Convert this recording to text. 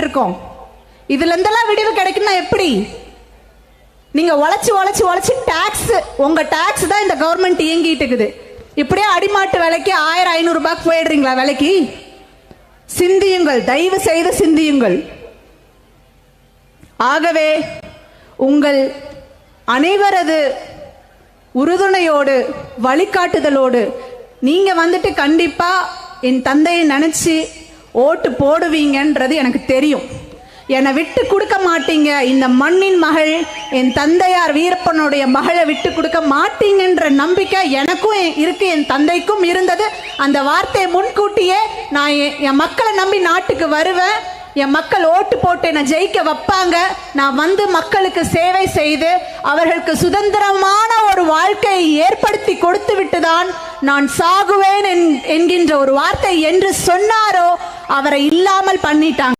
இயங்கிட்டு இருக்கோம். இதுல இருந்தெல்லாம் விடிவு கிடைக்குன்னா எப்படி? நீங்க உழைச்சு உழைச்சு உழைச்சு டாக்ஸ், உங்க டாக்ஸ் தான் இந்த கவர்மெண்ட் இயங்கிட்டு இருக்குது. இப்படியே அடிமாட்டு விலைக்கு 1500 ரூபாய்க்கு போயிடுறீங்களா விலைக்கு? சிந்தியுங்கள், தயவு செய்து சிந்தியுங்கள். ஆகவே உங்கள் அனைவரது உறுதுணையோடு வழிகாட்டுதலோடு நீங்க வந்துட்டு கண்டிப்பா என் தந்தையை நினைச்சு ஓட்டு போடுவீங்கன்றது எனக்கு தெரியும். என்னை விட்டு கொடுக்க மாட்டீங்க, இந்த மண்ணின் மகள் என் தந்தையார் வீரப்பனுடைய மகளை விட்டு கொடுக்க மாட்டீங்கன்ற நம்பிக்கை எனக்கும் இருக்கு, என் தந்தைக்கும் இருந்தது. அந்த வார்த்தையை முன்கூட்டியே நான் என் மக்களை நம்பி நாட்டுக்கு வருவேன். என் மக்கள் ஓட்டு போட்டு என்னை ஜெயிக்க வைப்பாங்க. நான் வந்து மக்களுக்கு சேவை செய்து அவர்களுக்கு சுதந்திரமான ஒரு வாழ்க்கையை ஏற்படுத்தி கொடுத்து விட்டுதான் நான் சாகுவேன் என்கின்ற ஒரு வார்த்தை என்று சொன்னாரோ அவரை இல்லாமல் பண்ணிட்டாங்க.